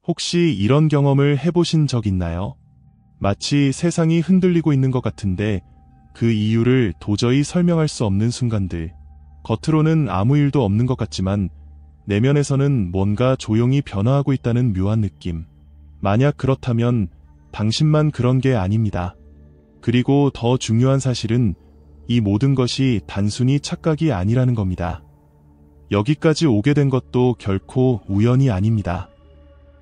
혹시 이런 경험을 해보신 적 있나요? 마치 세상이 흔들리고 있는 것 같은데 그 이유를 도저히 설명할 수 없는 순간들. 겉으로는 아무 일도 없는 것 같지만 내면에서는 뭔가 조용히 변화하고 있다는 묘한 느낌. 만약 그렇다면 당신만 그런 게 아닙니다. 그리고 더 중요한 사실은 이 모든 것이 단순히 착각이 아니라는 겁니다. 여기까지 오게 된 것도 결코 우연이 아닙니다.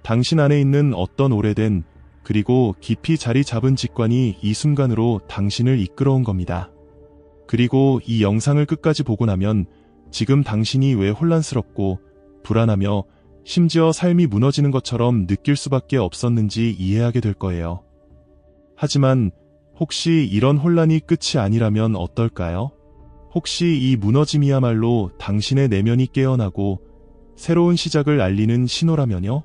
당신 안에 있는 어떤 오래된 그리고 깊이 자리 잡은 직관이 이 순간으로 당신을 이끌어온 겁니다. 그리고 이 영상을 끝까지 보고 나면 지금 당신이 왜 혼란스럽고 불안하며 심지어 삶이 무너지는 것처럼 느낄 수밖에 없었는지 이해하게 될 거예요. 하지만 혹시 이런 혼란이 끝이 아니라면 어떨까요? 혹시 이 무너짐이야말로 당신의 내면이 깨어나고 새로운 시작을 알리는 신호라면요?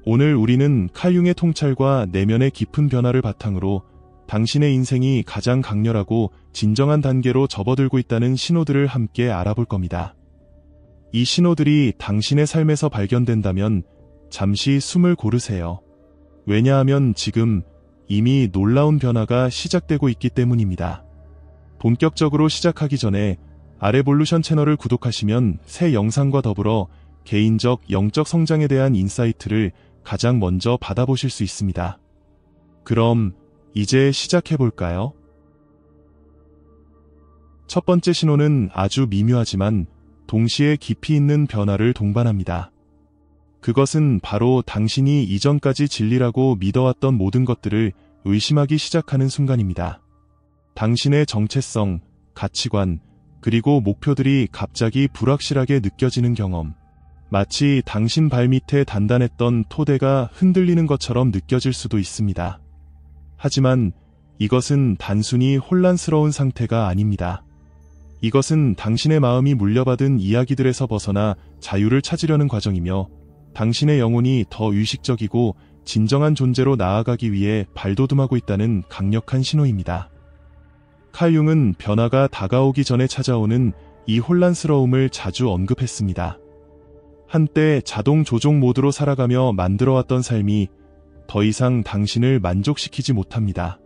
오늘 우리는 칼융의 통찰과 내면의 깊은 변화를 바탕으로 당신의 인생이 가장 강렬하고 진정한 단계로 접어들고 있다는 신호들을 함께 알아볼 겁니다. 이 신호들이 당신의 삶에서 발견된다면 잠시 숨을 고르세요. 왜냐하면 지금 이미 놀라운 변화가 시작되고 있기 때문입니다. 본격적으로 시작하기 전에 아레볼루션 채널을 구독하시면 새 영상과 더불어 개인적 영적 성장에 대한 인사이트를 가장 먼저 받아보실 수 있습니다. 그럼 이제 시작해볼까요? 첫 번째 신호는 아주 미묘하지만 동시에 깊이 있는 변화를 동반합니다. 그것은 바로 당신이 이전까지 진리라고 믿어왔던 모든 것들을 의심하기 시작하는 순간입니다. 당신의 정체성, 가치관, 그리고 목표들이 갑자기 불확실하게 느껴지는 경험. 마치 당신 발밑에 단단했던 토대가 흔들리는 것처럼 느껴질 수도 있습니다. 하지만 이것은 단순히 혼란스러운 상태가 아닙니다. 이것은 당신의 마음이 물려받은 이야기들에서 벗어나 자유를 찾으려는 과정이며 당신의 영혼이 더 의식적이고 진정한 존재로 나아가기 위해 발돋움하고 있다는 강력한 신호입니다. 칼융은 변화가 다가오기 전에 찾아오는 이 혼란스러움을 자주 언급했습니다. 한때 자동 조종 모드로 살아가며 만들어왔던 삶이 더 이상 당신을 만족시키지 못합니다.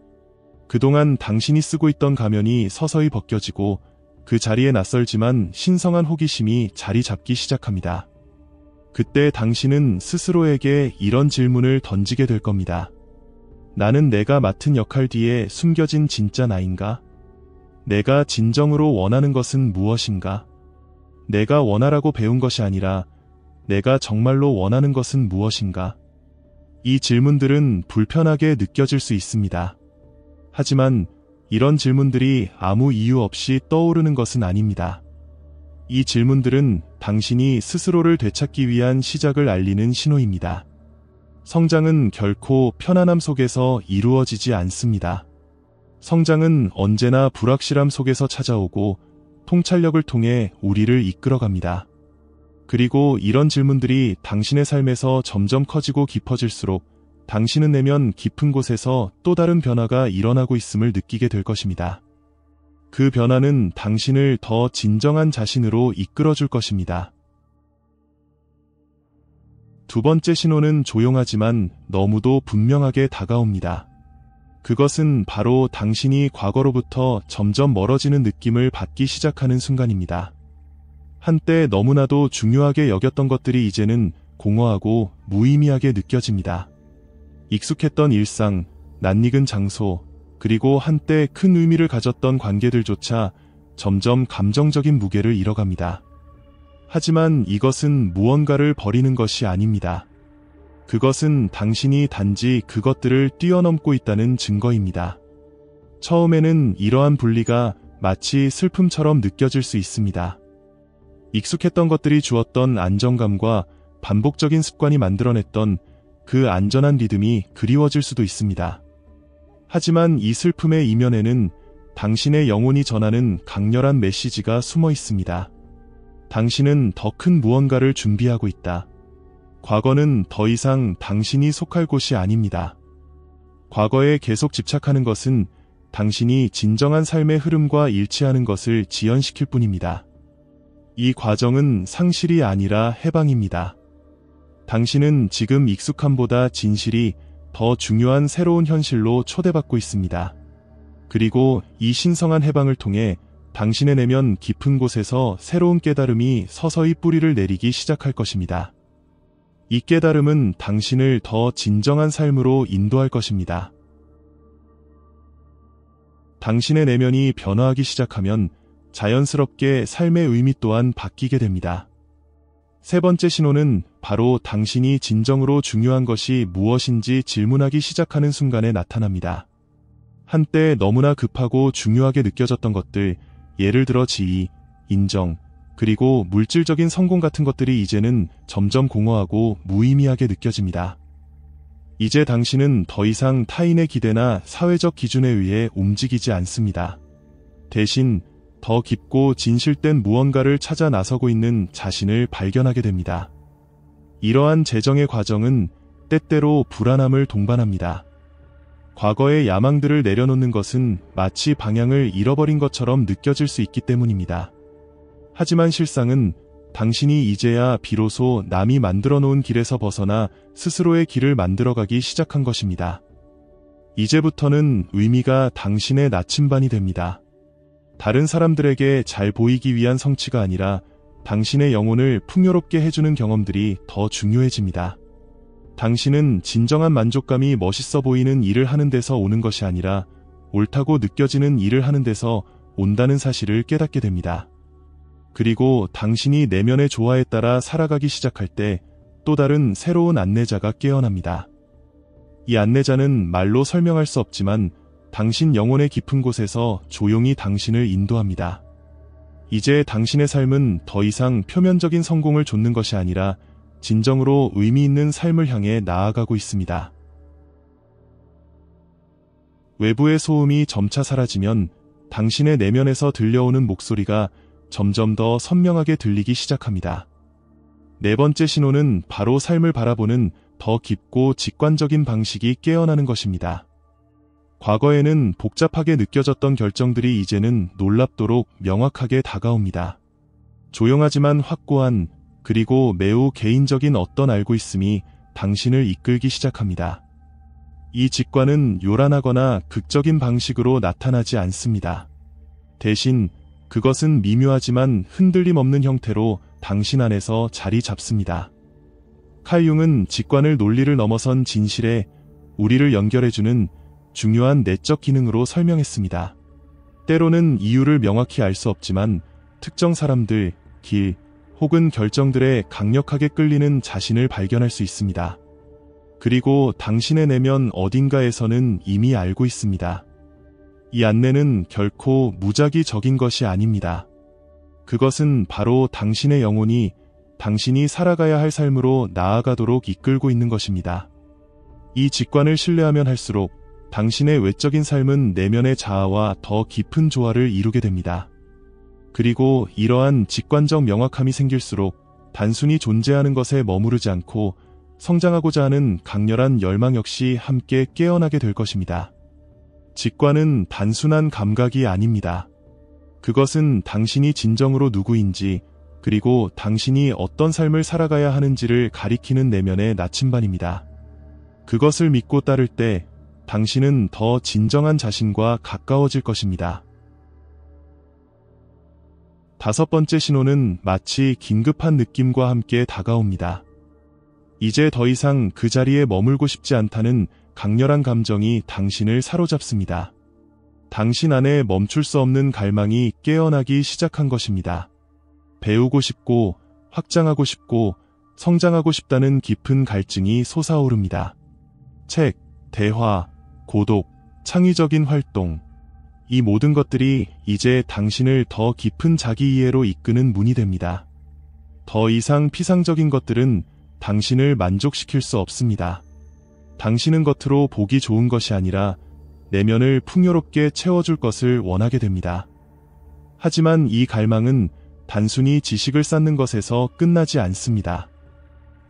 그동안 당신이 쓰고 있던 가면이 서서히 벗겨지고 그 자리에 낯설지만 신성한 호기심이 자리 잡기 시작합니다. 그때 당신은 스스로에게 이런 질문을 던지게 될 겁니다. 나는 내가 맡은 역할 뒤에 숨겨진 진짜 나인가? 내가 진정으로 원하는 것은 무엇인가? 내가 원하라고 배운 것이 아니라 내가 정말로 원하는 것은 무엇인가? 이 질문들은 불편하게 느껴질 수 있습니다. 하지만 이런 질문들이 아무 이유 없이 떠오르는 것은 아닙니다. 이 질문들은 당신이 스스로를 되찾기 위한 시작을 알리는 신호입니다. 성장은 결코 편안함 속에서 이루어지지 않습니다. 성장은 언제나 불확실함 속에서 찾아오고 통찰력을 통해 우리를 이끌어갑니다. 그리고 이런 질문들이 당신의 삶에서 점점 커지고 깊어질수록 당신은 내면 깊은 곳에서 또 다른 변화가 일어나고 있음을 느끼게 될 것입니다. 그 변화는 당신을 더 진정한 자신으로 이끌어줄 것입니다. 두 번째 신호는 조용하지만 너무도 분명하게 다가옵니다. 그것은 바로 당신이 과거로부터 점점 멀어지는 느낌을 받기 시작하는 순간입니다. 한때 너무나도 중요하게 여겼던 것들이 이제는 공허하고 무의미하게 느껴집니다. 익숙했던 일상, 낯익은 장소, 그리고 한때 큰 의미를 가졌던 관계들조차 점점 감정적인 무게를 잃어갑니다. 하지만 이것은 무언가를 버리는 것이 아닙니다. 그것은 당신이 단지 그것들을 뛰어넘고 있다는 증거입니다. 처음에는 이러한 분리가 마치 슬픔처럼 느껴질 수 있습니다. 익숙했던 것들이 주었던 안정감과 반복적인 습관이 만들어냈던 그 안전한 리듬이 그리워질 수도 있습니다. 하지만 이 슬픔의 이면에는 당신의 영혼이 전하는 강렬한 메시지가 숨어 있습니다. 당신은 더 큰 무언가를 준비하고 있다. 과거는 더 이상 당신이 속할 곳이 아닙니다. 과거에 계속 집착하는 것은 당신이 진정한 삶의 흐름과 일치하는 것을 지연시킬 뿐입니다. 이 과정은 상실이 아니라 해방입니다. 당신은 지금 익숙함보다 진실이 더 중요한 새로운 현실로 초대받고 있습니다. 그리고 이 신성한 해방을 통해 당신의 내면 깊은 곳에서 새로운 깨달음이 서서히 뿌리를 내리기 시작할 것입니다. 이 깨달음은 당신을 더 진정한 삶으로 인도할 것입니다. 당신의 내면이 변화하기 시작하면 자연스럽게 삶의 의미 또한 바뀌게 됩니다. 세 번째 신호는 바로 당신이 진정으로 중요한 것이 무엇인지 질문하기 시작하는 순간에 나타납니다. 한때 너무나 급하고 중요하게 느껴졌던 것들, 예를 들어 지위, 인정, 그리고 물질적인 성공 같은 것들이 이제는 점점 공허하고 무의미하게 느껴집니다. 이제 당신은 더 이상 타인의 기대나 사회적 기준에 의해 움직이지 않습니다. 대신 더 깊고 진실된 무언가를 찾아 나서고 있는 자신을 발견하게 됩니다. 이러한 재정의 과정은 때때로 불안함을 동반합니다. 과거의 야망들을 내려놓는 것은 마치 방향을 잃어버린 것처럼 느껴질 수 있기 때문입니다. 하지만 실상은 당신이 이제야 비로소 남이 만들어 놓은 길에서 벗어나 스스로의 길을 만들어가기 시작한 것입니다. 이제부터는 의미가 당신의 나침반이 됩니다. 다른 사람들에게 잘 보이기 위한 성취가 아니라 당신의 영혼을 풍요롭게 해주는 경험들이 더 중요해집니다. 당신은 진정한 만족감이 멋있어 보이는 일을 하는 데서 오는 것이 아니라 옳다고 느껴지는 일을 하는 데서 온다는 사실을 깨닫게 됩니다. 그리고 당신이 내면의 조화에 따라 살아가기 시작할 때 또 다른 새로운 안내자가 깨어납니다. 이 안내자는 말로 설명할 수 없지만 당신 영혼의 깊은 곳에서 조용히 당신을 인도합니다. 이제 당신의 삶은 더 이상 표면적인 성공을 좇는 것이 아니라 진정으로 의미 있는 삶을 향해 나아가고 있습니다. 외부의 소음이 점차 사라지면 당신의 내면에서 들려오는 목소리가 점점 더 선명하게 들리기 시작합니다. 네 번째 신호는 바로 삶을 바라보는 더 깊고 직관적인 방식이 깨어나는 것입니다. 과거에는 복잡하게 느껴졌던 결정들이 이제는 놀랍도록 명확하게 다가옵니다. 조용하지만 확고한, 그리고 매우 개인적인 어떤 알고 있음이 당신을 이끌기 시작합니다. 이 직관은 요란하거나 극적인 방식으로 나타나지 않습니다. 대신 그것은 미묘하지만 흔들림 없는 형태로 당신 안에서 자리 잡습니다. 칼 융은 직관을 논리를 넘어선 진실에 우리를 연결해주는 중요한 내적 기능으로 설명했습니다. 때로는 이유를 명확히 알 수 없지만 특정 사람들, 길, 혹은 결정들에 강력하게 끌리는 자신을 발견할 수 있습니다. 그리고 당신의 내면 어딘가에서는 이미 알고 있습니다. 이 안내는 결코 무작위적인 것이 아닙니다. 그것은 바로 당신의 영혼이 당신이 살아가야 할 삶으로 나아가도록 이끌고 있는 것입니다. 이 직관을 신뢰하면 할수록 당신의 외적인 삶은 내면의 자아와 더 깊은 조화를 이루게 됩니다. 그리고 이러한 직관적 명확함이 생길수록 단순히 존재하는 것에 머무르지 않고 성장하고자 하는 강렬한 열망 역시 함께 깨어나게 될 것입니다. 직관은 단순한 감각이 아닙니다. 그것은 당신이 진정으로 누구인지, 그리고 당신이 어떤 삶을 살아가야 하는지를 가리키는 내면의 나침반입니다. 그것을 믿고 따를 때 당신은 더 진정한 자신과 가까워질 것입니다. 다섯 번째 신호는 마치 긴급한 느낌과 함께 다가옵니다. 이제 더 이상 그 자리에 머물고 싶지 않다는 강렬한 감정이 당신을 사로잡습니다. 당신 안에 멈출 수 없는 갈망이 깨어나기 시작한 것입니다. 배우고 싶고, 확장하고 싶고, 성장하고 싶다는 깊은 갈증이 솟아오릅니다. 책, 대화, 고독, 창의적인 활동, 이 모든 것들이 이제 당신을 더 깊은 자기 이해로 이끄는 문이 됩니다. 더 이상 피상적인 것들은 당신을 만족시킬 수 없습니다. 당신은 겉으로 보기 좋은 것이 아니라 내면을 풍요롭게 채워줄 것을 원하게 됩니다. 하지만 이 갈망은 단순히 지식을 쌓는 것에서 끝나지 않습니다.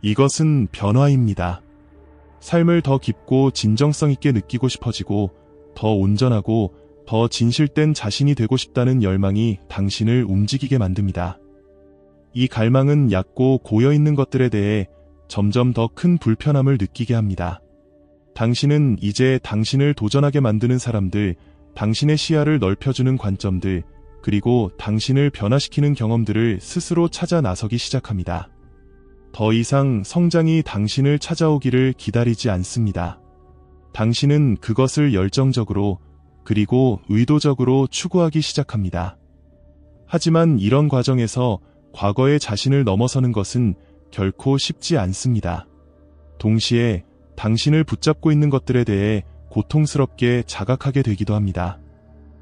이것은 변화입니다. 삶을 더 깊고 진정성 있게 느끼고 싶어지고 더 온전하고 더 진실된 자신이 되고 싶다는 열망이 당신을 움직이게 만듭니다. 이 갈망은 얕고 고여있는 것들에 대해 점점 더 큰 불편함을 느끼게 합니다. 당신은 이제 당신을 도전하게 만드는 사람들, 당신의 시야를 넓혀주는 관점들, 그리고 당신을 변화시키는 경험들을 스스로 찾아 나서기 시작합니다. 더 이상 성장이 당신을 찾아오기를 기다리지 않습니다. 당신은 그것을 열정적으로 그리고 의도적으로 추구하기 시작합니다. 하지만 이런 과정에서 과거의 자신을 넘어서는 것은 결코 쉽지 않습니다. 동시에 당신을 붙잡고 있는 것들에 대해 고통스럽게 자각하게 되기도 합니다.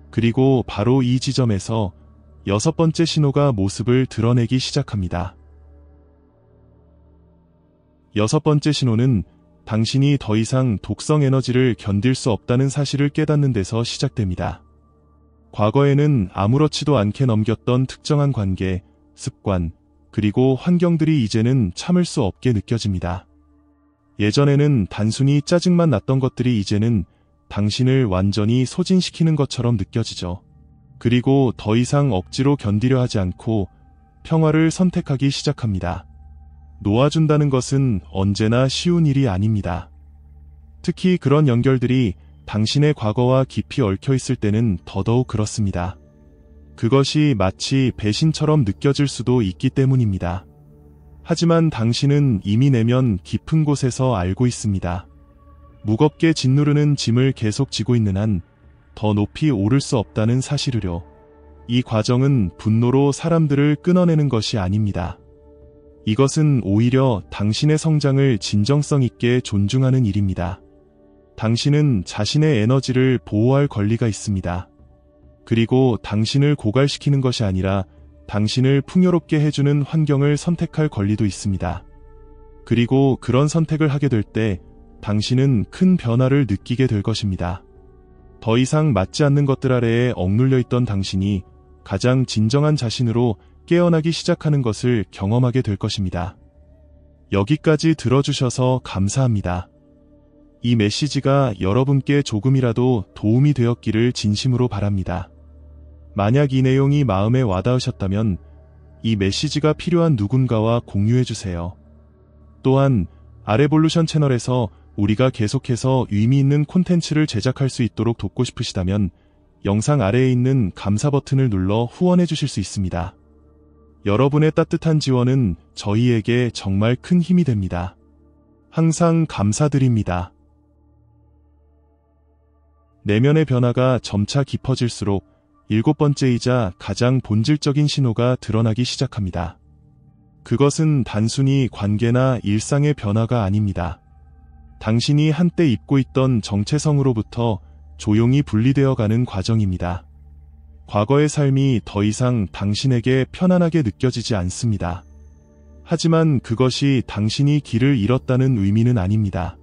그리고 바로 이 지점에서 6번째 신호가 모습을 드러내기 시작합니다. 6번째 신호는 당신이 더 이상 독성 에너지를 견딜 수 없다는 사실을 깨닫는 데서 시작됩니다. 과거에는 아무렇지도 않게 넘겼던 특정한 관계, 습관, 그리고 환경들이 이제는 참을 수 없게 느껴집니다. 예전에는 단순히 짜증만 났던 것들이 이제는 당신을 완전히 소진시키는 것처럼 느껴지죠. 그리고 더 이상 억지로 견디려 하지 않고 평화를 선택하기 시작합니다. 놓아준다는 것은 언제나 쉬운 일이 아닙니다. 특히 그런 연결들이 당신의 과거와 깊이 얽혀 있을 때는 더더욱 그렇습니다. 그것이 마치 배신처럼 느껴질 수도 있기 때문입니다. 하지만 당신은 이미 내면 깊은 곳에서 알고 있습니다. 무겁게 짓누르는 짐을 계속 지고 있는 한 더 높이 오를 수 없다는 사실을요. 이 과정은 분노로 사람들을 끊어내는 것이 아닙니다. 이것은 오히려 당신의 성장을 진정성 있게 존중하는 일입니다. 당신은 자신의 에너지를 보호할 권리가 있습니다. 그리고 당신을 고갈시키는 것이 아니라 당신을 풍요롭게 해주는 환경을 선택할 권리도 있습니다. 그리고 그런 선택을 하게 될 때 당신은 큰 변화를 느끼게 될 것입니다. 더 이상 맞지 않는 것들 아래에 억눌려 있던 당신이 가장 진정한 자신으로 깨어나기 시작하는 것을 경험하게 될 것입니다. 여기까지 들어주셔서 감사합니다. 이 메시지가 여러분께 조금이라도 도움이 되었기를 진심으로 바랍니다. 만약 이 내용이 마음에 와닿으셨다면 이 메시지가 필요한 누군가와 공유해주세요. 또한 아레볼루션 채널에서 우리가 계속해서 의미 있는 콘텐츠를 제작할 수 있도록 돕고 싶으시다면 영상 아래에 있는 감사 버튼을 눌러 후원해 주실 수 있습니다. 여러분의 따뜻한 지원은 저희에게 정말 큰 힘이 됩니다. 항상 감사드립니다. 내면의 변화가 점차 깊어질수록 7번째이자 가장 본질적인 신호가 드러나기 시작합니다. 그것은 단순히 관계나 일상의 변화가 아닙니다. 당신이 한때 입고 있던 정체성으로부터 조용히 분리되어 가는 과정입니다. 과거의 삶이 더 이상 당신에게 편안하게 느껴지지 않습니다. 하지만 그것이 당신이 길을 잃었다는 의미는 아닙니다.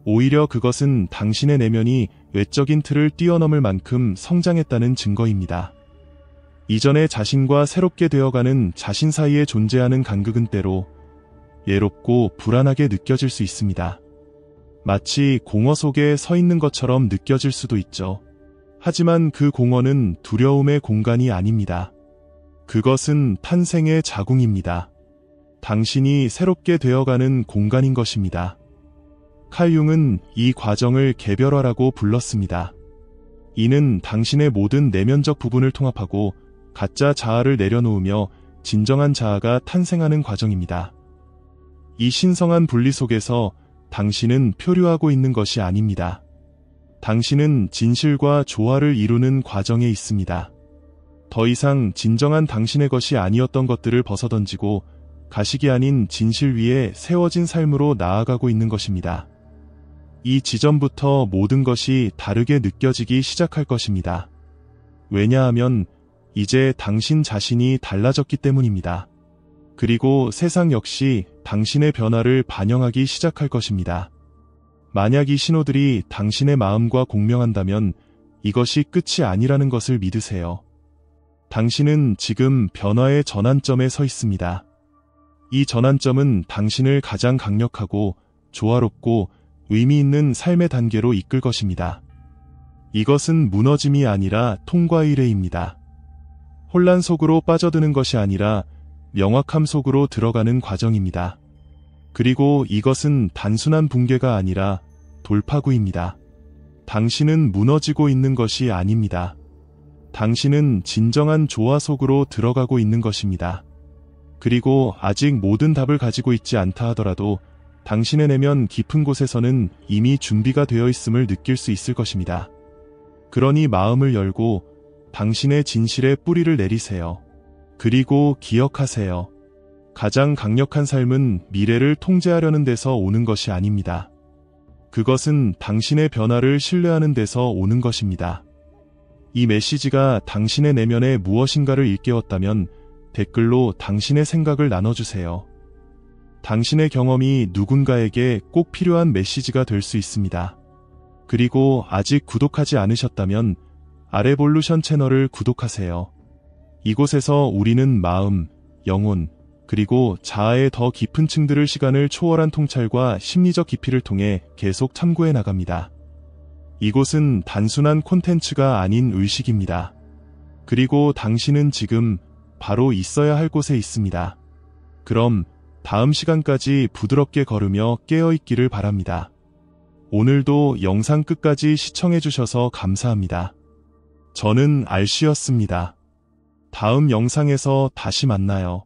오히려 그것은 당신의 내면이 외적인 틀을 뛰어넘을 만큼 성장했다는 증거입니다. 이전의 자신과 새롭게 되어가는 자신 사이에 존재하는 간극은 때로 외롭고 불안하게 느껴질 수 있습니다. 마치 공허 속에 서 있는 것처럼 느껴질 수도 있죠. 하지만 그 공허는 두려움의 공간이 아닙니다. 그것은 탄생의 자궁입니다. 당신이 새롭게 되어가는 공간인 것입니다. 칼 융은 이 과정을 개별화라고 불렀습니다. 이는 당신의 모든 내면적 부분을 통합하고 가짜 자아를 내려놓으며 진정한 자아가 탄생하는 과정입니다. 이 신성한 분리 속에서 당신은 표류하고 있는 것이 아닙니다. 당신은 진실과 조화를 이루는 과정에 있습니다. 더 이상 진정한 당신의 것이 아니었던 것들을 벗어던지고 가식이 아닌 진실 위에 세워진 삶으로 나아가고 있는 것입니다. 이 지점부터 모든 것이 다르게 느껴지기 시작할 것입니다. 왜냐하면 이제 당신 자신이 달라졌기 때문입니다. 그리고 세상 역시 당신의 변화를 반영하기 시작할 것입니다. 만약 이 신호들이 당신의 마음과 공명한다면 이것이 끝이 아니라는 것을 믿으세요. 당신은 지금 변화의 전환점에 서 있습니다. 이 전환점은 당신을 가장 강력하고 조화롭고 의미 있는 삶의 단계로 이끌 것입니다. 이것은 무너짐이 아니라 통과의 이래입니다. 혼란 속으로 빠져드는 것이 아니라 명확함 속으로 들어가는 과정입니다. 그리고 이것은 단순한 붕괴가 아니라 돌파구입니다. 당신은 무너지고 있는 것이 아닙니다. 당신은 진정한 조화 속으로 들어가고 있는 것입니다. 그리고 아직 모든 답을 가지고 있지 않다 하더라도 당신의 내면 깊은 곳에서는 이미 준비가 되어 있음을 느낄 수 있을 것입니다. 그러니 마음을 열고 당신의 진실의 뿌리를 내리세요. 그리고 기억하세요. 가장 강력한 삶은 미래를 통제하려는 데서 오는 것이 아닙니다. 그것은 당신의 변화를 신뢰하는 데서 오는 것입니다. 이 메시지가 당신의 내면에 무엇인가를 일깨웠다면 댓글로 당신의 생각을 나눠주세요. 당신의 경험이 누군가에게 꼭 필요한 메시지가 될 수 있습니다. 그리고 아직 구독하지 않으셨다면 아레볼루션 채널을 구독하세요. 이곳에서 우리는 마음, 영혼, 그리고 자아의 더 깊은 층들을 시간을 초월한 통찰과 심리적 깊이를 통해 계속 탐구해 나갑니다. 이곳은 단순한 콘텐츠가 아닌 의식입니다. 그리고 당신은 지금 바로 있어야 할 곳에 있습니다. 그럼 다음 시간까지 부드럽게 걸으며 깨어있기를 바랍니다. 오늘도 영상 끝까지 시청해주셔서 감사합니다. 저는 알씨였습니다. 다음 영상에서 다시 만나요.